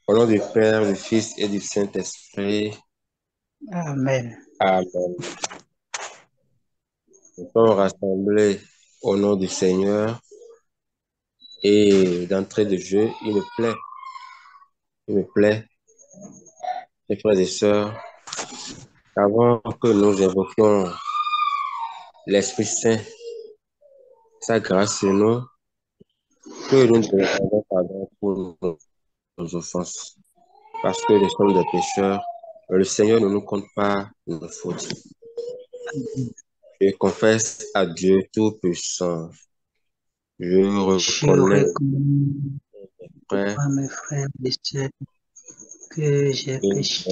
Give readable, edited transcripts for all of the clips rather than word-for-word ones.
Au nom du Père, du Fils et du Saint-Esprit. Amen. Amen. Nous sommes rassemblés au nom du Seigneur et d'entrée de jeu, il me plaît, mes frères et sœurs, avant que nous évoquions l'Esprit Saint, sa grâce sur nous, que nous demandons pardon pour nos offenses, parce que nous sommes des pécheurs. Le Seigneur ne nous compte pas nos fautes. Je confesse à Dieu Tout-Puissant. Je Je reconnais, reconnais frère, à mes frères et sœurs que j'ai que péché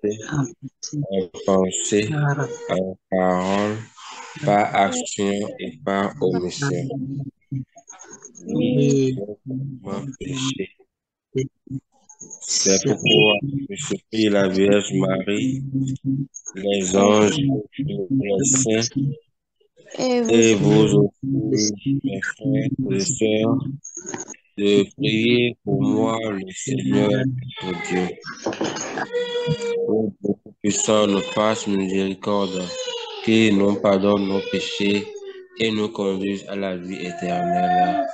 j'ai en petit en pensée, par en parole, par action et par omission. Oui, et j'ai vraiment péché. et C'est c'est pourquoi je supplie la Vierge Marie, les anges et tous les saints, Et vous, et vous et aussi, mes frères et sœurs, de prier pour moi, le Seigneur, notre Dieu. Que Dieu puissant nous fasse miséricorde, qu'il nous pardonne nos péchés et nous conduise à la vie éternelle.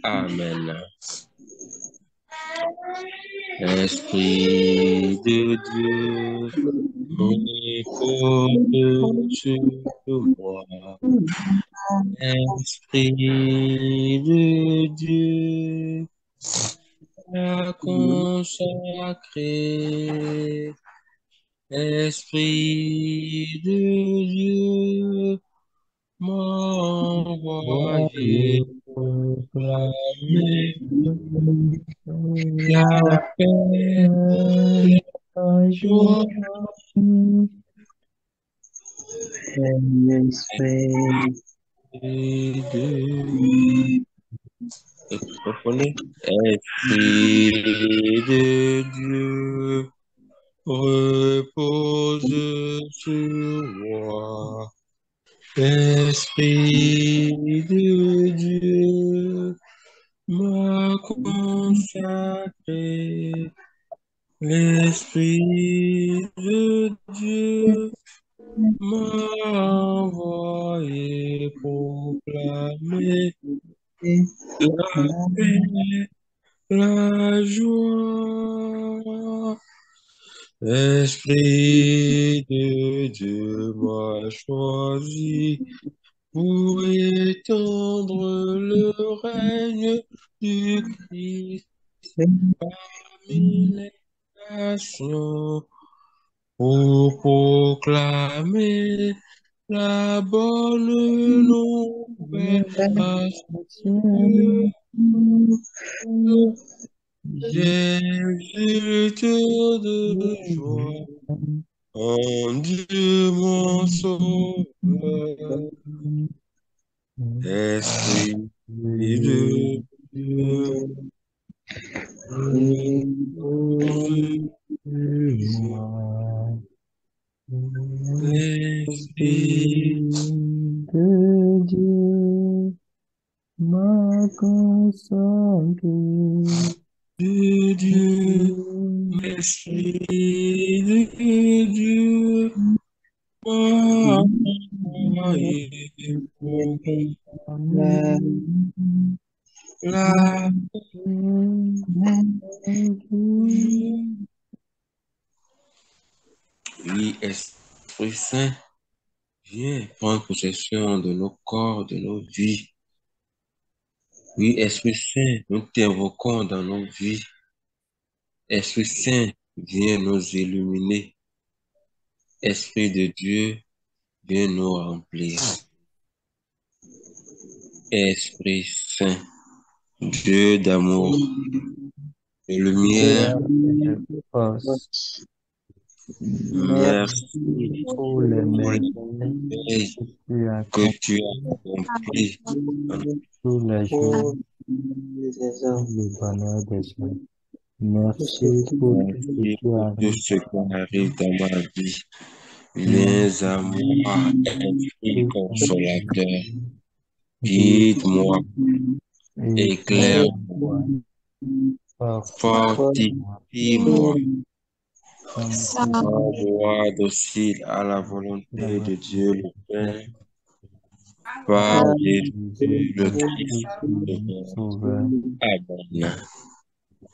Amen. Esprit de Dieu, repose sur moi. Esprit de Dieu, à consacré. Esprit de Dieu, m'envoyer proclamer la paix, la joie l'esprit de Reprenez. Esprit de Dieu, repose sur moi. Esprit de Dieu, m'a consacré. L'Esprit de Dieu m'a envoyé proclamer la paix, la joie. L'Esprit de Dieu m'a choisi pour étendre le règne du Christ parmi les nations, pour proclamer la bonne nouvelle à ceux j'exulte de joie en Dieu mon sauveur. Esprit de Dieu, repose sur l'Esprit de Dieu m'a consacré. de Dieu, l'Esprit de Dieu, m'a envoyé pour la joie. Oui, Esprit Saint, viens prendre possession de nos corps, de nos vies. Oui, Esprit Saint, nous t'invoquons dans nos vies. Esprit Saint, viens nous illuminer. Esprit de Dieu, viens nous remplir. Esprit Saint, Dieu d'amour, de lumière, De force merci pour les pour les merveilles veilles que tu as que tu accompli as accomplies dans tous les jours pour les et hommes. le bonheur des hommes. Merci Ceux pour notre tout ce vie, qui pour tout arrive. ce qui arrive dans ma vie. Viens Merci à moi, Esprit pour ton consolateur, guide guide-moi, et éclaire éclaire, ma voie. Fortifie-moi, Sans rends-moi docile à la volonté de Dieu le Père, par pas Jésus le Christ, Jésus, Sauveur. Sauveur, Amen.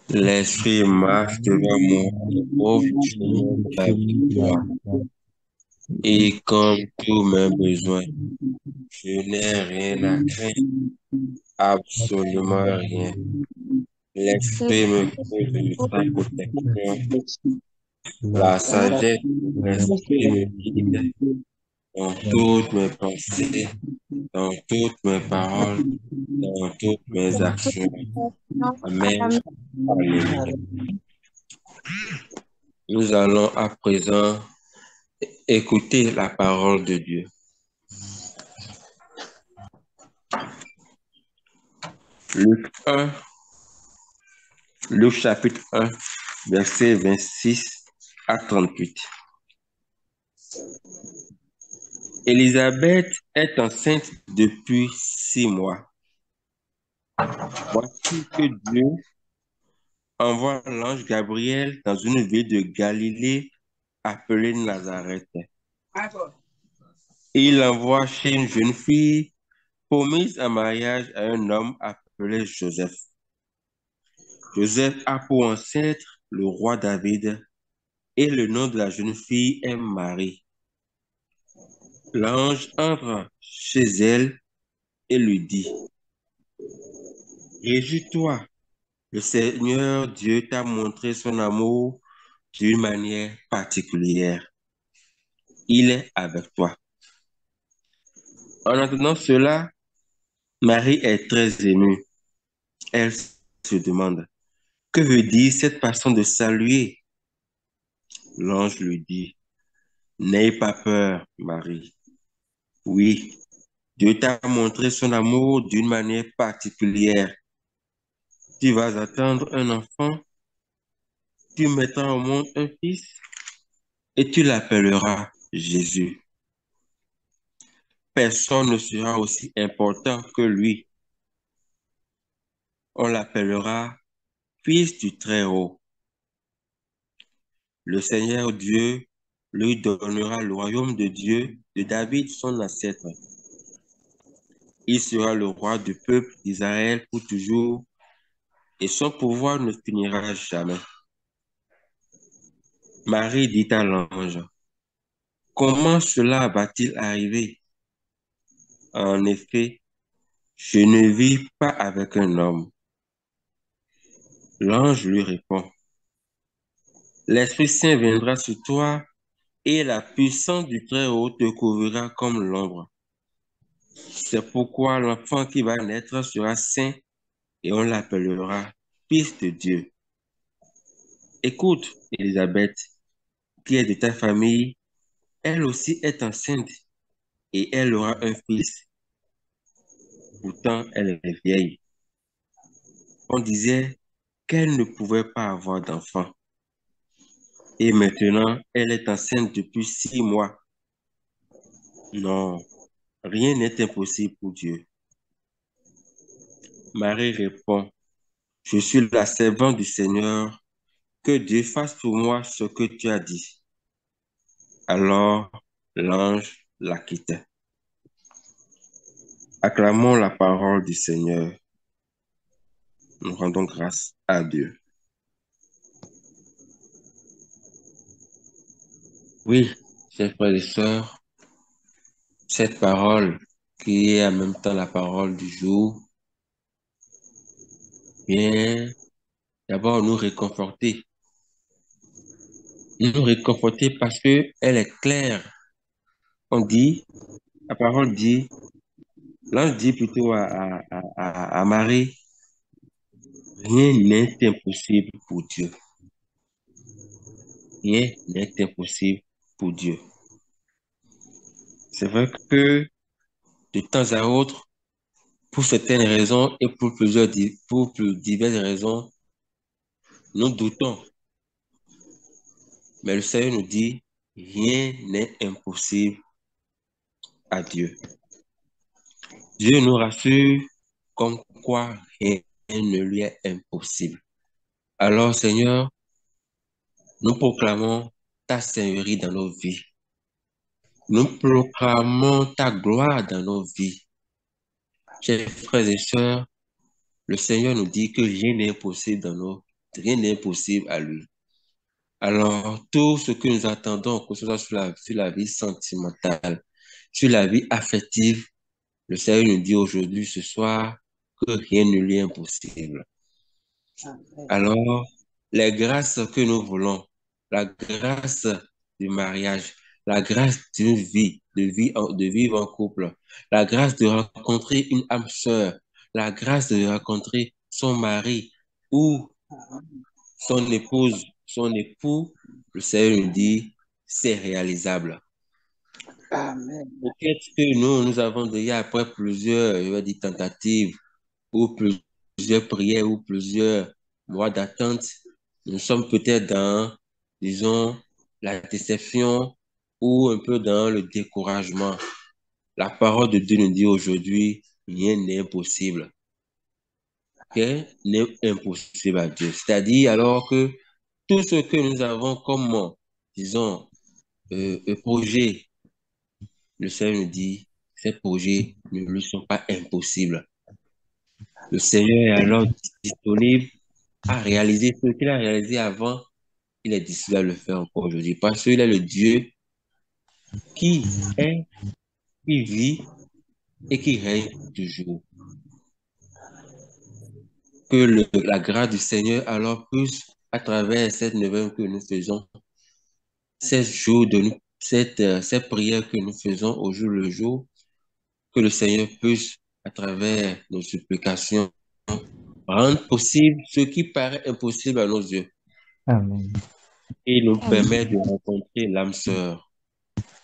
L'Esprit marche devant moi et ouvre le chemin de la chemin de la victoire. victoire. Et comme tous mes besoins, je n'ai rien à craindre, absolument rien. le L'Esprit me couvre de sa protection. La La sagesse de l'Esprit me sagesse guide dans toutes mes pensées, dans toutes mes paroles, dans toutes mes actions. Amen. Amen. Alléluia. Nous allons à présent écouter la parole de Dieu. Luc 1, Luc chapitre 1, versets 26 à 38. Élisabeth est enceinte depuis 6 mois. Voici que Dieu envoie l'ange Gabriel dans une ville de Galilée appelée Nazareth. Il l'envoie chez une jeune fille promise en mariage à un homme appelé Joseph. Joseph a pour ancêtre le roi David et le nom de la jeune fille est Marie. L'ange entre chez elle et lui dit, réjouis-toi, le Seigneur Dieu t'a montré son amour d'une manière particulière. Il est avec toi. En entendant cela, Marie est très émue. Elle se demande, que veut dire cette façon de saluer? L'ange lui dit, n'aie pas peur, Marie. Oui, Dieu t'a montré son amour d'une manière particulière. Tu vas attendre un enfant, tu mettras au monde un fils et tu l'appelleras Jésus. Personne ne sera aussi important que lui. On l'appellera Fils du Très-Haut. Le Seigneur Dieu lui donnera le royaume de Dieu, de David, son ancêtre. Il sera le roi du peuple d'Israël pour toujours et son pouvoir ne finira jamais. Marie dit à l'ange, comment cela va-t-il arriver? En effet, je ne vis pas avec un homme. L'ange lui répond, l'Esprit Saint viendra sur toi et la puissance du Très-Haut te couvrira comme l'ombre. C'est pourquoi l'enfant qui va naître sera saint et on l'appellera Fils de Dieu. Écoute, Élisabeth, qui est de ta famille, elle aussi est enceinte et elle aura un fils. Pourtant, elle est vieille. On disait qu'elle ne pouvait pas avoir d'enfant. Et maintenant, elle est enceinte depuis 6 mois. Non, rien n'est impossible pour Dieu. Marie répond, je suis la servante du Seigneur, que Dieu fasse pour moi ce que tu as dit. Alors, l'ange la quitta. Acclamons la parole du Seigneur. Nous rendons grâce à Dieu. Oui, chers frères et sœurs, cette parole qui est en même temps la parole du jour vient d'abord nous réconforter. Nous réconforter parce que elle est claire. On dit, la parole dit, l'ange dit plutôt à Marie, rien n'est impossible pour Dieu. Rien n'est impossible pour Dieu. C'est vrai que de temps à autre, pour certaines raisons et pour diverses raisons, nous doutons. Mais le Seigneur nous dit, rien n'est impossible à Dieu. Dieu nous rassure comme quoi rien ne lui est impossible. Alors, Seigneur, nous proclamons ta Seigneurie dans nos vies. Nous proclamons ta gloire dans nos vies. Chers frères et sœurs, le Seigneur nous dit que rien n'est impossible rien n'est impossible à lui. Alors, tout ce que nous attendons, que ce soit sur la vie sentimentale, sur la vie affective, le Seigneur nous dit aujourd'hui, ce soir, que rien ne lui est impossible. Alors, les grâces que nous voulons, la grâce du mariage, la grâce d'une vie, de vivre en couple, la grâce de rencontrer une âme sœur, la grâce de rencontrer son mari ou son épouse, son époux, le Seigneur nous dit, c'est réalisable. Peut-être que nous avons déjà, après plusieurs, je vais dire, tentatives, ou plusieurs prières, ou plusieurs mois d'attente, nous sommes peut-être dans, disons, la déception, ou un peu dans le découragement. La parole de Dieu nous dit aujourd'hui, rien n'est impossible. Rien n'est impossible à Dieu. C'est-à-dire alors que tout ce que nous avons comme, disons, projet, le Seigneur nous dit, ces projets ne lui sont pas impossibles. Le Seigneur est alors disponible à réaliser ce qu'il a réalisé avant. Il est disponible à le faire encore aujourd'hui. Parce qu'il est le Dieu qui est, qui vit et qui règne toujours. Que la grâce du Seigneur alors puisse, à travers cette neuvaine que nous faisons, cette prière que nous faisons au jour le jour, que le Seigneur puisse, à travers nos supplications, rendre possible ce qui paraît impossible à nos yeux Amen. et nous Amen. permettre de rencontrer l'âme sœur.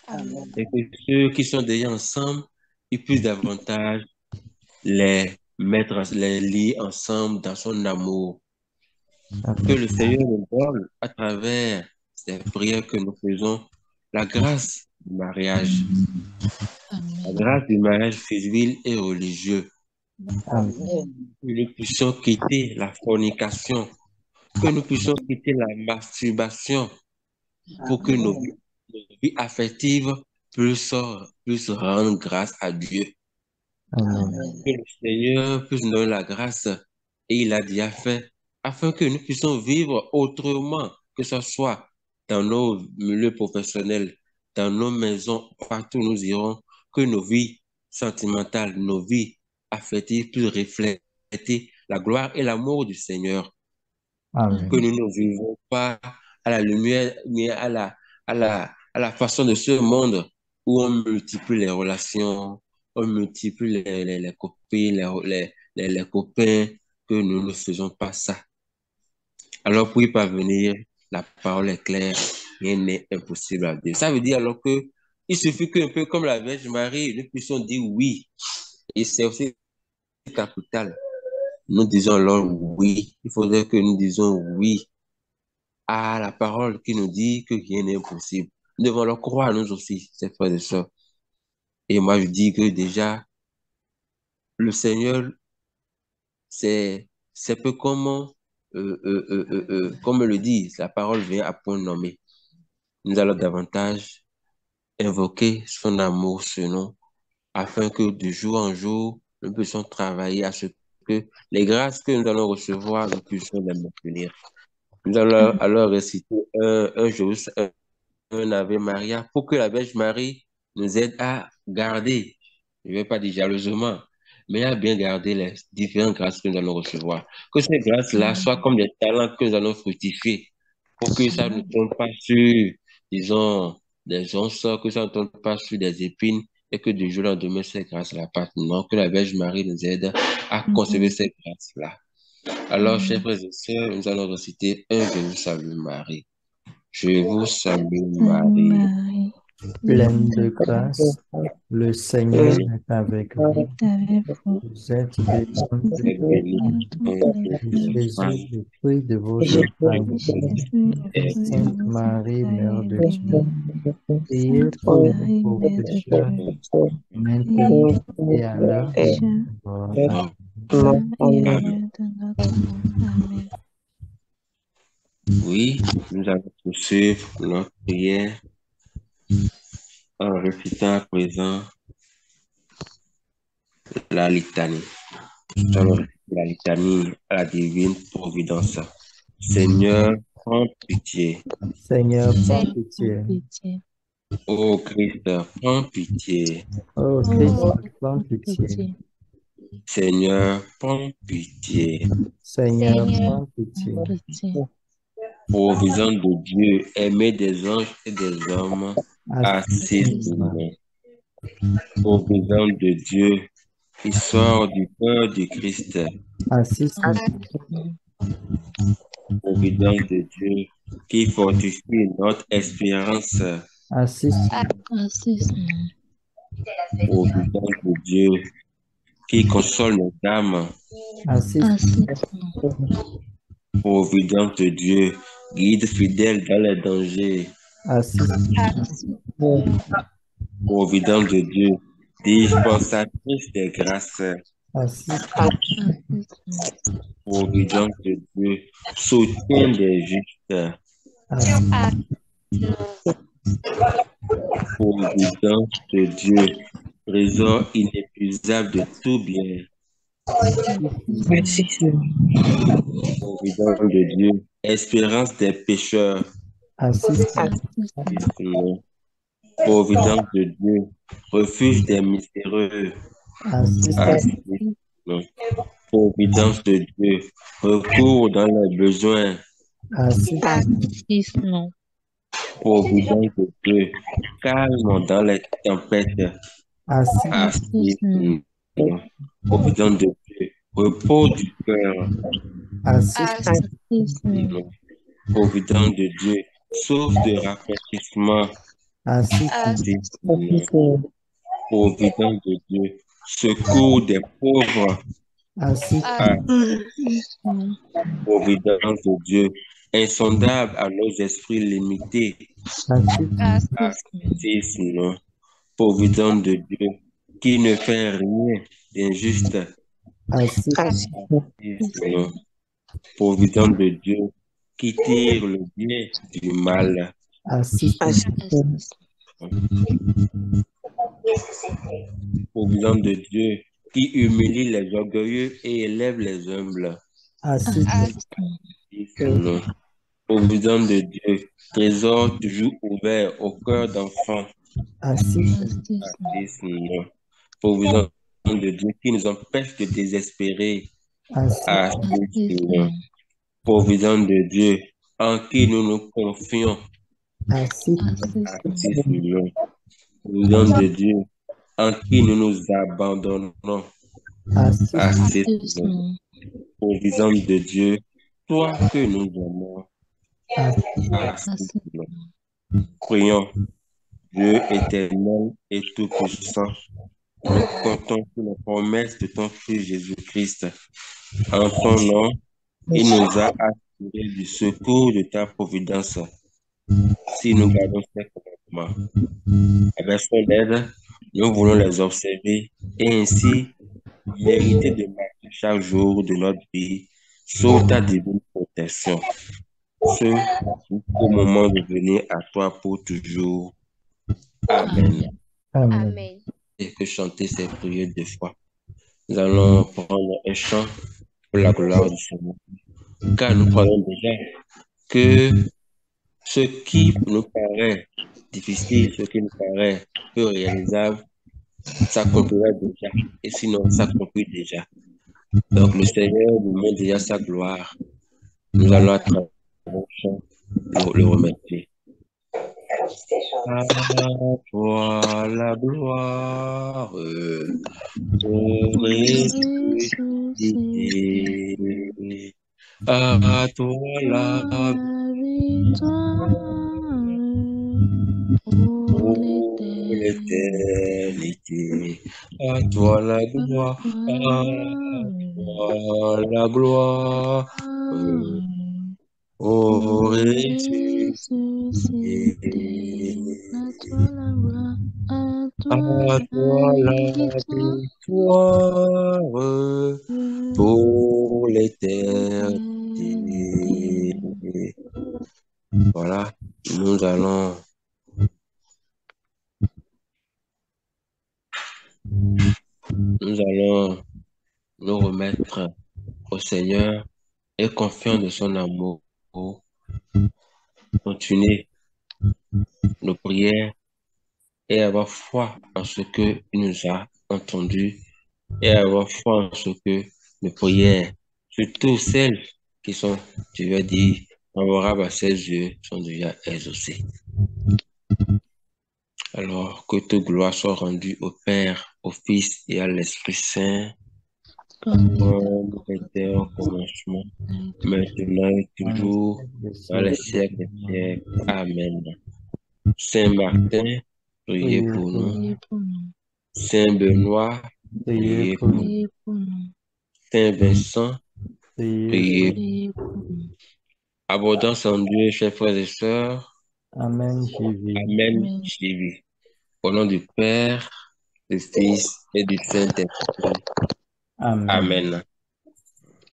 Amen. Et que ceux qui sont déjà ensemble, ils puissent davantage les lier ensemble dans son amour. Que le Seigneur nous donne, à travers ces prières que nous faisons, la grâce du mariage, la grâce du mariage civil et religieux. Amen. Que nous puissions quitter la fornication, que nous puissions quitter la masturbation pour que nos vies affectives puissent rendre grâce à Dieu. Amen. Que le Seigneur puisse nous donner la grâce et il a déjà fait afin que nous puissions vivre autrement, que ce soit dans nos milieux professionnels, dans nos maisons, partout où nous irons, que nos vies sentimentales, nos vies affectives puissent refléter la gloire et l'amour du Seigneur. Amen. Que nous ne vivons pas à la lumière, mais à la façon de ce monde où on multiplie les relations, on multiplie les copines, les copains, que nous ne faisons pas ça. Alors, pour y parvenir, la parole est claire, rien n'est impossible à Dieu. Ça veut dire alors que il suffit qu'un peu comme la Vierge Marie, nous puissions dire oui. Et c'est aussi capital. Nous disons alors oui. Il faudrait que nous disions oui à la parole qui nous dit que rien n'est impossible. Nous devons le croire, nous aussi, ces frères et sœurs. Et moi, je dis que déjà, le Seigneur, c'est peu comme le dit, la parole vient à point nommé. Nous allons davantage invoquer son amour sur nous, afin que de jour en jour, nous puissions travailler à ce que les grâces que nous allons recevoir, nous puissions les maintenir. Nous allons alors réciter un Ave Maria pour que la Vierge Marie nous aide à garder, je ne vais pas dire jalousement, mais à bien garder les différentes grâces que nous allons recevoir. Que ces grâces-là soient comme des talents que nous allons fructifier pour que ça ne tombe pas sur, disons, des onces, que ça ne tombe pas sur des épines et que du jour au lendemain, ces grâces-là partent. Non, que la Vierge Marie nous aide à conserver ces grâces-là. Alors, chers frères et sœurs, nous allons reciter un Je vous salue Marie. Je vous salue Marie, Marie, Pleine de grâce, le Seigneur est avec vous. avec vous, Vous êtes bénie entre et toutes bénie les toutes les femmes. femmes, Jésus, femmes, le fruit de vos et entrailles, Jésus, le fruit de Sainte vos Marie, Mère entrailles, de est Dieu, béni. priez Sainte pour nous Marie, pauvres Mère de pécheurs, Dieu, maintenant priez pour et nous à l'heure de pécheurs, notre mort. Amen. maintenant et à l'heure de notre mort. Amen. Oui, nous allons poursuivre notre prière en récitant à présent la litanie. Nous allons réciter la litanie à la divine providence. Seigneur, prends pitié. Seigneur, prends Seigneur, prends pitié. pitié. Ô Christ, prends pitié. Ô Oh, Christ, prends prends pitié. pitié. Seigneur, prends pitié. Seigneur, Seigneur, prends pitié. prends pitié. Provision de Dieu, aimé des anges et des hommes, assis sur Assistant, nous. Provision de Dieu, qui sort du cœur du Christ. assistant, Providence de Dieu, qui fortifie notre espérance. assistant, Assiste-nous. Providence de Dieu, qui console nos âmes. assistant, Assiste-nous. Providence de Dieu, guide fidèle dans les dangers. assistant, Assiste-nous. Providence de Dieu, dispensatrice des grâces. assistant, Assiste-nous. Providence de Dieu, soutien des justes. assistant, Providence de Dieu, trésor inépuisable de tout bien. Providence de Dieu, espérance des pécheurs. assistant, Assiste-nous. Providence de Dieu, refuge des mystérieux. assistant, Assistance. Providence de Dieu, recours dans les besoins. assistant, Assiste-nous. Providence de Dieu, calme dans les tempêtes. assistant, Assiste-nous. Providence de Dieu, repos du cœur. assistant, Assiste-nous. Providence de Dieu, source de rafraîchissement. Assiste-nous. Providence de Dieu, secours des pauvres. assistant, Assiste-nous. Providence de Dieu, insondable à nos esprits limités. assistant, Assiste-nous. Providence de Dieu, qui ne fait rien d'injuste. assistant, Providence de Dieu, qui tire le bien du mal. assistant, Providence de Dieu, qui humilie les orgueilleux et élève les humbles. Assiste-nous. Providence de Dieu, trésor toujours ouvert au cœur d'enfants. assistant, Assiste-nous. Providence de Dieu, qui nous empêche de désespérer. Assiste-nous. Providence de Dieu, en qui nous nous confions. assistant, Assiste-nous. Providence de Dieu, en qui nous nous abandonnons. assistant, Assiste-nous. Providence de Dieu, toi que nous aimons. Assiste-nous. Prions, Dieu éternel et tout-puissant, nous comptons sur les promesses de ton Fils Jésus-Christ. En ton nom, il nous a assuré du secours de ta providence. Si nous gardons ces commandements, avec son aide, nous voulons les observer et ainsi mériter de marcher chaque jour de notre vie sous ta divine protection. Ce jusqu'au moment de venir à toi pour toujours. Amen. amen. Amen. Et que chanter ces prières de foi. Nous allons prendre un chant pour la gloire du Seigneur. Car nous croyons déjà que ce qui nous paraît difficile, ce qui nous paraît peu réalisable, s'accomplira déjà. Et sinon, s'accomplit déjà. Donc, le Seigneur nous montre déjà sa gloire. Nous allons à travers le chant le remercier. À toi la gloire, pour ressusciter. À toi la victoire pour l'éternité. À toi la gloire, à toi la gloire, au ressuscité. À toi la gloire, à À toi la victoire pour l'éternité. nous allons nous remettre au Seigneur et confiant de son amour, continuer nos prières et avoir foi en ce qu'il nous a entendus et avoir foi en ce que nos prières, surtout celles qui sont, je vais dire, favorables à ses yeux, sont déjà exaucées. Alors que toute gloire soit rendue au Père, au Fils et à l'Esprit Saint, comme était au commencement, maintenant et toujours, dans les siècles des siècles. Amen. Saint Martin, priez pour nous. Priez pour nous. Saint Benoît, priez pour nous. Priez pour nous. Saint Vincent, priez. Priez pour nous. Abondance en Dieu, chers frères et sœurs. Amen, JV. Amen. Amen. Jésus. Au nom du Père, du Fils et du Saint-Esprit. Amen. Amen.